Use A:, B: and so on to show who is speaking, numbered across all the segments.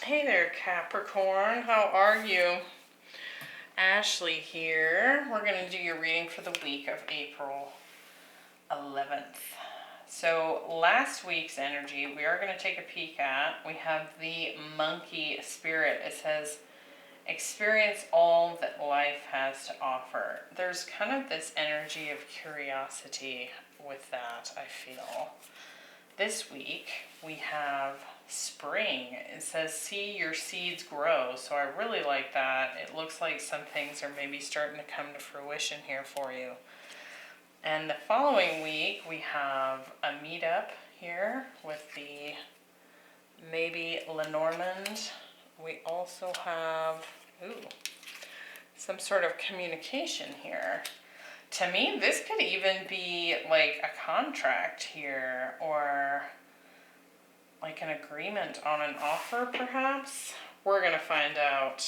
A: Hey there, Capricorn. How are you? Ashley here. We're going to do your reading for the week of April 11th. So last week's energy, we are going to take a peek at. We have the monkey spirit. It says, experience all that life has to offer. There's kind of this energy of curiosity with that, I feel. This week, we have spring. It says, see your seeds grow. So I really like that. It looks like some things are maybe starting to come to fruition here for you. And the following week, we have a meetup here with the maybe Lenormand. We also have, some sort of communication here. To me, this could even be like a contract here, or like an agreement on an offer, perhaps. We're going to find out.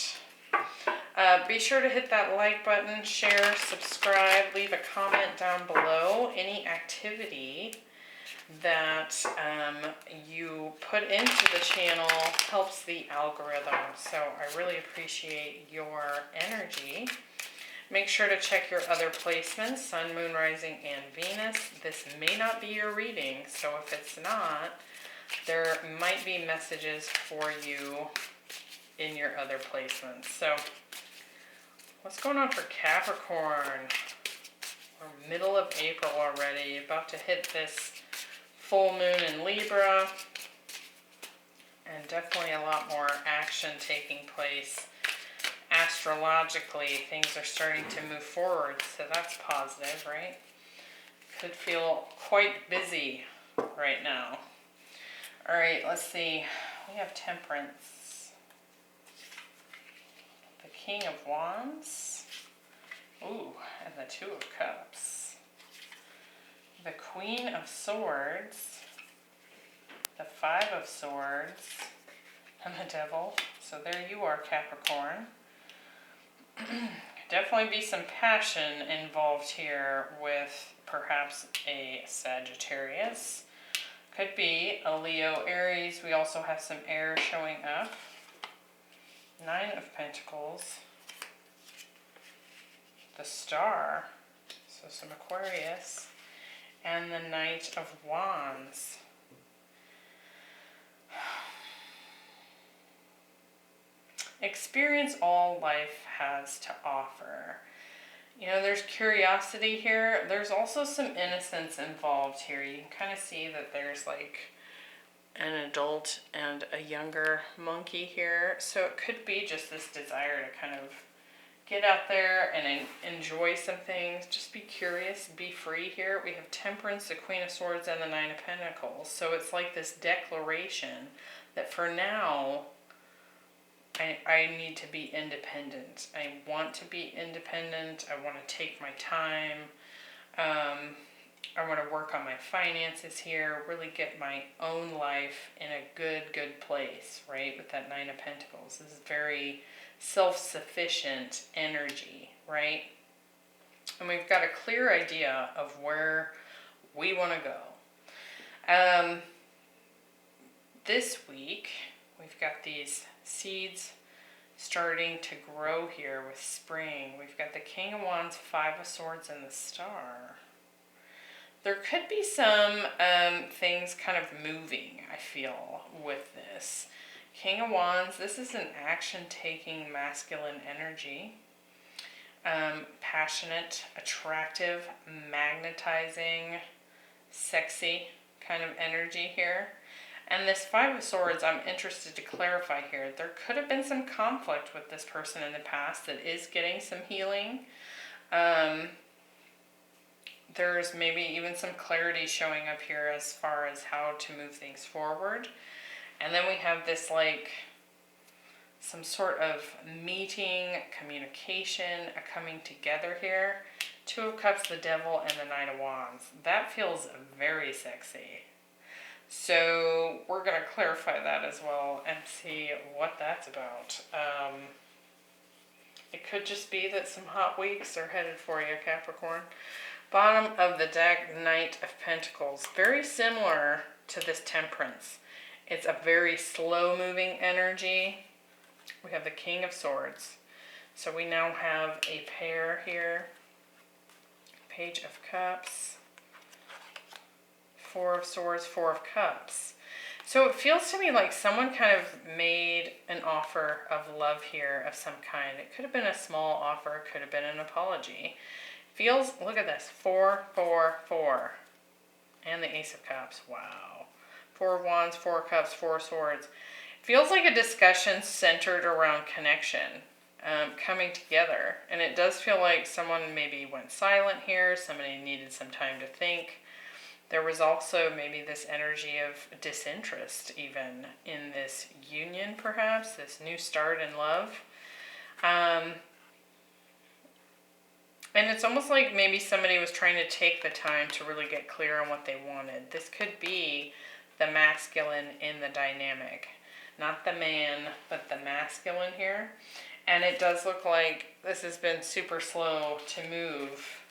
A: Be sure to hit that like button, share, subscribe, leave a comment down below. Any activity that you put into the channel helps the algorithm, so I really appreciate your energy. Make sure to check your other placements, Sun, Moon, Rising, and Venus. This may not be your reading, so if it's not, there might be messages for you in your other placements. So, what's going on for Capricorn? We're middle of April already, about to hit this full moon in Libra, and definitely a lot more action taking place. Astrologically, things are starting to move forward, so that's positive, right? Could feel quite busy right now. All right, let's see. We have Temperance, the King of Wands, and the Two of Cups, the Queen of Swords, the Five of Swords, and the Devil. So there you are, Capricorn. Definitely be some passion involved here with perhaps a Sagittarius. Could be a Leo, Aries. We also have some air showing up. Nine of Pentacles. The Star. So some Aquarius. And the Knight of Wands. Experience all life has to offer. You know, there's curiosity here. There's also some innocence involved here. You can kind of see that there's like an adult and a younger monkey here. So it could be just this desire to kind of get out there and enjoy some things. Just be curious, be free here. We have Temperance, the Queen of Swords, and the Nine of Pentacles. So it's like this declaration that for now, I need to be independent. I want to be independent. I want to take my time. I want to work on my finances here, really get my own life in a good place, right? With that Nine of Pentacles. This is very self-sufficient energy, right? And we've got a clear idea of where we want to go. This week, we've got these seeds starting to grow here with spring. We've got the King of Wands, Five of Swords, and the Star. There could be some things kind of moving, I feel, with this. King of Wands, this is an action-taking masculine energy. Passionate, attractive, magnetizing, sexy kind of energy here. And this Five of Swords, I'm interested to clarify here. There could have been some conflict with this person in the past that is getting some healing. There's maybe even some clarity showing up here as far as how to move things forward. And then we have this like some sort of meeting, communication, a coming together here. Two of Cups, the Devil, and the Knight of Wands. That feels very sexy. So we're going to clarify that as well and see what that's about. It could just be that some hot weeks are headed for you, Capricorn. Bottom of the deck, Knight of Pentacles. Very similar to this Temperance It's a very slow moving energy. We have the King of Swords. So we now have a pair here. Page of Cups. Four of Swords, Four of Cups. So it feels to me like someone kind of made an offer of love here of some kind. It could have been a small offer, could have been an apology. Feels, look at this, 4, 4, 4. And the Ace of Cups, wow. 4 of Wands, 4 of Cups, 4 of Swords. Feels like a discussion centered around connection, coming together. And it does feel like someone maybe went silent here, somebody needed some time to think. There was also maybe this energy of disinterest even in this union, perhaps, this new start in love. And it's almost like maybe somebody was trying to take the time to really get clear on what they wanted. This could be the masculine in the dynamic. Not the man, but the masculine here. And it does look like this has been super slow to move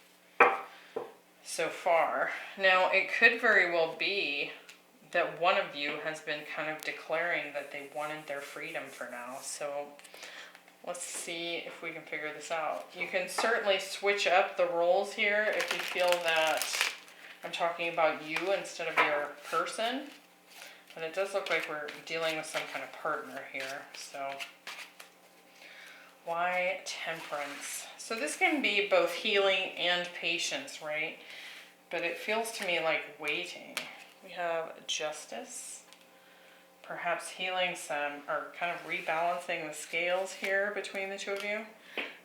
A: so far. Now, it could very well be that one of you has been kind of declaring that they wanted their freedom for now. So let's see if we can figure this out. You can certainly switch up the roles here if you feel that I'm talking about you instead of your person. But it does look like we're dealing with some kind of partner here. So why Temperance? So this can be both healing and patience, right? But it feels to me like waiting. We have Justice. Perhaps healing some, or kind of rebalancing the scales here between the two of you.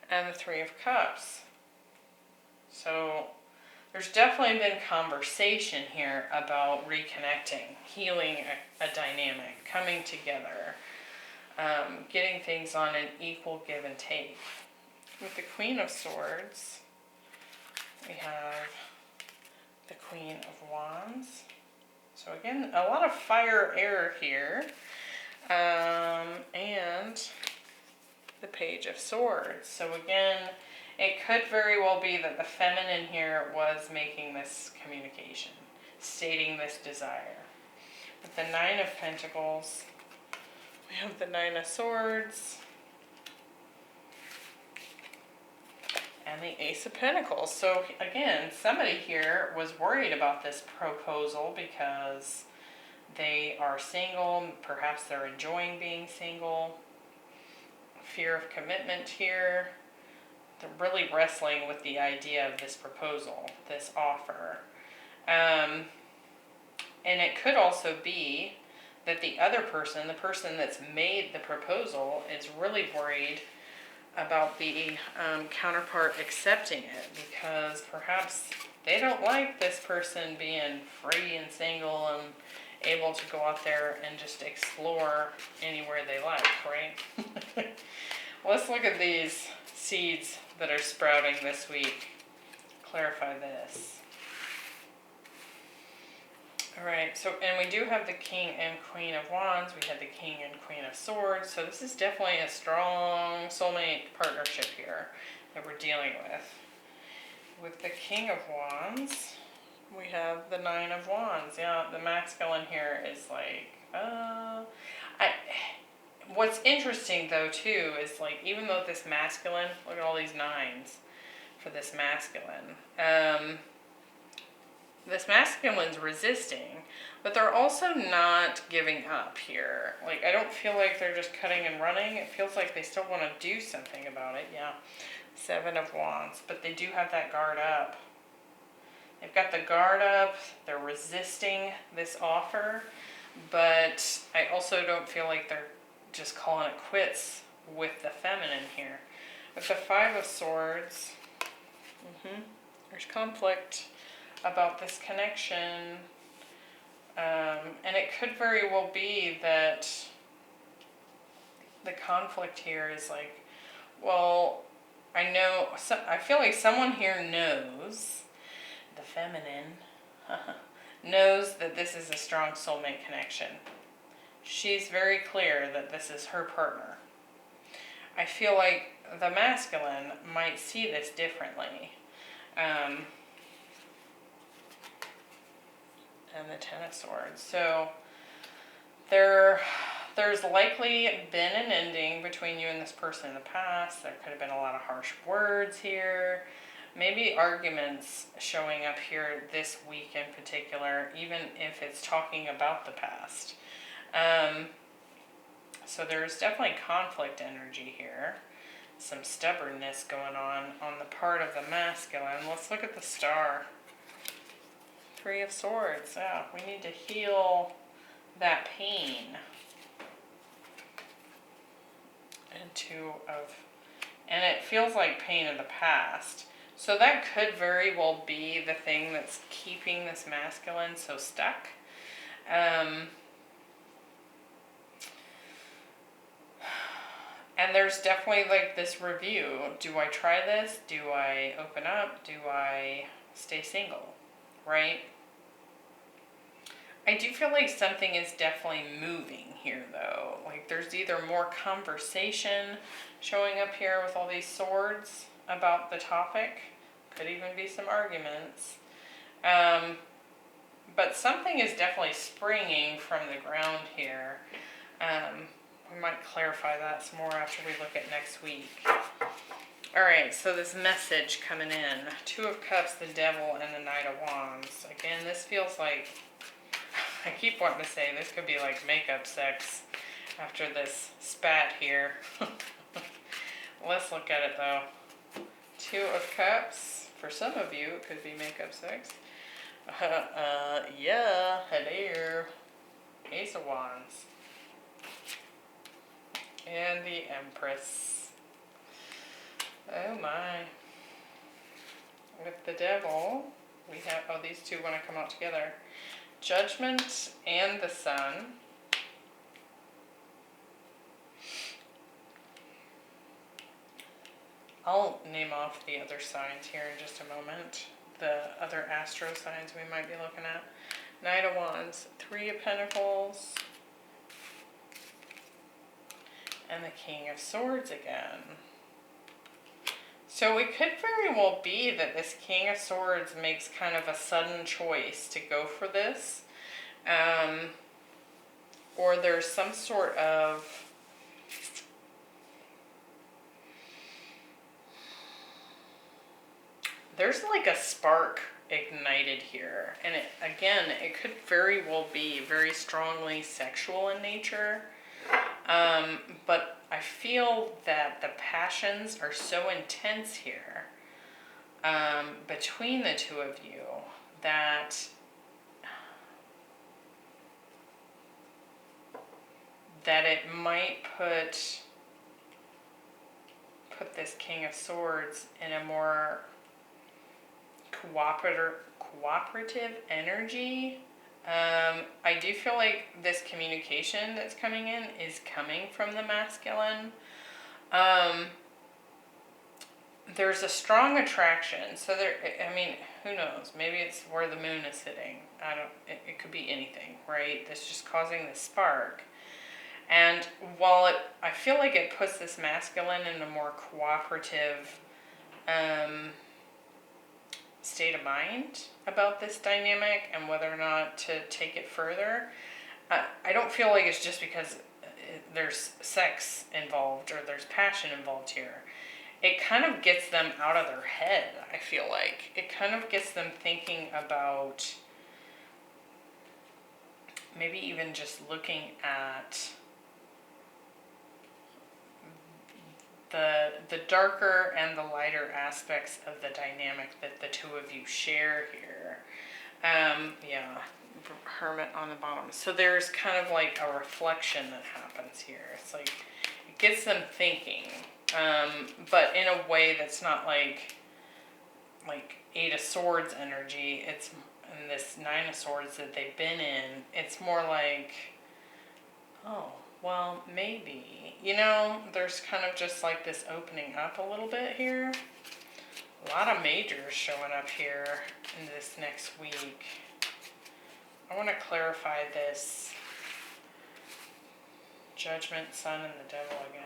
A: And the Three of Cups. So there's definitely been conversation here about reconnecting, healing a dynamic, coming together, getting things on an equal give and take. With the Queen of Swords, we have the Queen of Wands. So again, a lot of fire air here. And the Page of Swords. So again, it could very well be that the feminine here was making this communication, stating this desire. With the Nine of Pentacles, we have the Nine of Swords, and the Ace of Pentacles. So again, somebody here was worried about this proposal because they are single, perhaps they're enjoying being single. Fear of commitment here. They're really wrestling with the idea of this proposal, this offer. And it could also be that the other person, the person that's made the proposal, is really worried about the counterpart accepting it, because perhaps they don't like this person being free and single and able to go out there and just explore anywhere they like, right? Let's look at these seeds that are sprouting this week. Clarify this. Alright, so, and we do have the King and Queen of Wands. We had the King and Queen of Swords. So this is definitely a strong soulmate partnership here that we're dealing with. With the King of Wands, we have the Nine of Wands. Yeah, the masculine here is like, what's interesting though too is like, even though this masculine, look at all these nines for this masculine. This masculine's resisting, but they're also not giving up here. Like, I don't feel like they're just cutting and running. It feels like they still want to do something about it. Yeah, Seven of Wands, but they do have that guard up. They've got the guard up. They're resisting this offer, but I also don't feel like they're just calling it quits with the feminine here. With the Five of Swords, there's conflict about this connection, and it could very well be that the conflict here is like, well, I feel like someone here knows, the feminine, knows that this is a strong soulmate connection. She's very clear that this is her partner. I feel like the masculine might see this differently. And the Ten of Swords. So There's likely been an ending between you and this person in the past. There could have been a lot of harsh words here. Maybe arguments showing up here this week in particular, even if it's talking about the past. So there's definitely conflict energy here. Some stubbornness going on the part of the masculine. Let's look at the star. Three of Swords. Yeah, we need to heal that pain. And it feels like pain of the past. So that could very well be the thing that's keeping this masculine so stuck. And there's definitely like this review. Do I try this? Do I open up? Do I stay single? Right? I do feel like something is definitely moving here though. Like there's either more conversation showing up here with all these swords about the topic. Could even be some arguments. But something is definitely springing from the ground here. We might clarify that some more after we look at next week. Alright, so this message coming in. Two of Cups, the Devil, and the Knight of Wands. Again, this feels like, I keep wanting to say this could be like makeup sex after this spat here. Let's look at it though. Two of Cups. For some of you, it could be makeup sex. Yeah, hello. Ace of Wands. And the Empress. Oh my. With the Devil, we have, oh, these two want to come out together. Judgment and the Sun. I'll name off the other signs here in just a moment. The other astro signs we might be looking at. Knight of Wands, Three of Pentacles, and the King of Swords again. So it could very well be that this King of Swords makes kind of a sudden choice to go for this. Or there's some sort of there's like a spark ignited here. And it, again, it could very well be very strongly sexual in nature. But I feel that the passions are so intense here between the two of you that it might put this King of Swords in a more cooperative energy. I do feel like this communication that's coming in is coming from the masculine. There's a strong attraction. So there, I mean, who knows? Maybe it's where the moon is sitting. It could be anything, right? That's just causing this spark. And while I feel like it puts this masculine in a more cooperative state of mind about this dynamic and whether or not to take it further. I don't feel like it's just because there's sex involved or there's passion involved here. It kind of gets them out of their head, I feel like. It kind of gets them thinking about maybe even just looking at the darker and the lighter aspects of the dynamic that the two of you share here. Yeah, Hermit on the bottom. So there's kind of like a reflection that happens here. It's like, it gets them thinking, but in a way that's not like Eight of Swords energy. It's in this Nine of Swords that they've been in. It's more like, oh, well, maybe. You know, there's kind of just like this opening up a little bit here. A lot of majors showing up here in this next week. I want to clarify this Judgment, Sun, and the Devil again.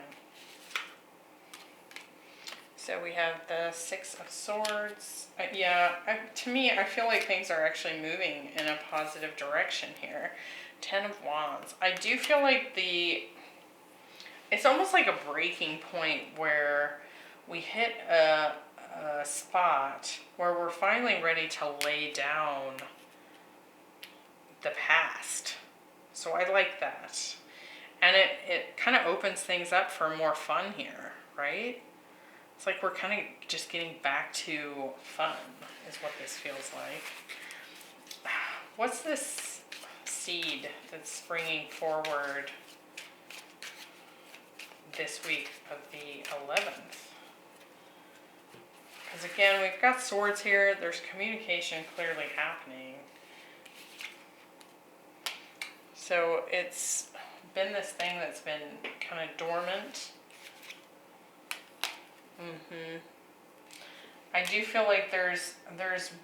A: So we have the Six of Swords. To me, I feel like things are actually moving in a positive direction here. Ten of Wands. I do feel like it's almost like a breaking point where we hit a spot where we're finally ready to lay down the past. So I like that. And it kind of opens things up for more fun here, right? It's like we're kind of just getting back to fun is what this feels like. What's this seed that's springing forward this week of the 11th? Because again, we've got swords here. There's communication clearly happening. So it's been this thing that's been kind of dormant. I do feel like there's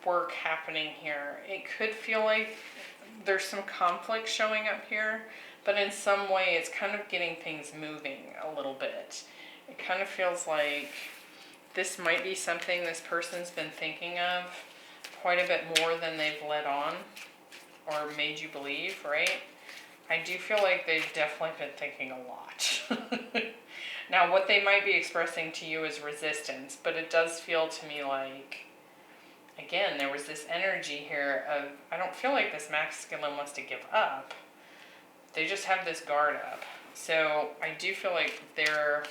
A: work happening here. It could feel like there's some conflict showing up here, but in some way it's kind of getting things moving a little bit. It kind of feels like this might be something this person's been thinking of quite a bit more than they've let on or made you believe, right? I do feel like they've definitely been thinking a lot. Now, what they might be expressing to you is resistance, but it does feel to me like, again, there was this energy here of, I don't feel like this masculine wants to give up. They just have this guard up. So I do feel like there's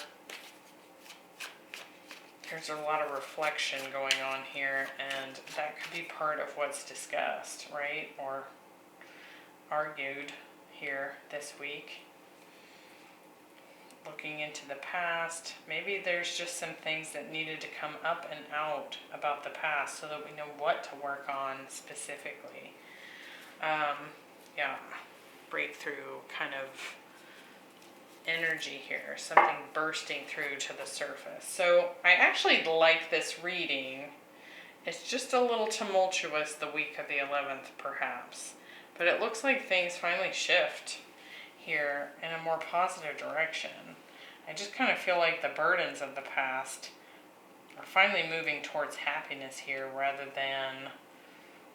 A: a lot of reflection going on here, and that could be part of what's discussed, right? Or argued here this week. Looking into the past. Maybe there's just some things that needed to come up and out about the past so that we know what to work on specifically. Yeah, breakthrough kind of energy here, something bursting through to the surface. So I actually like this reading. It's just a little tumultuous the week of the 11th perhaps, but it looks like things finally shift here in a more positive direction. I just kind of feel like the burdens of the past are finally moving towards happiness here rather than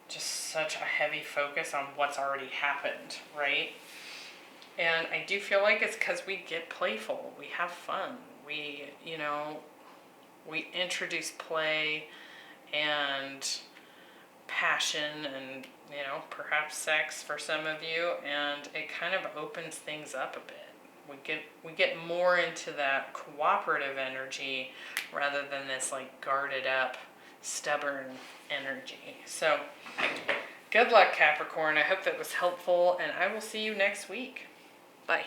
A: just such a heavy focus on what's already happened, right? And I do feel like it's because we get playful, we have fun, we introduce play and passion and perhaps sex for some of you, and it kind of opens things up a bit. We get more into that cooperative energy rather than this like guarded up, stubborn energy. So good luck, Capricorn. I hope that was helpful, and I will see you next week. Bye.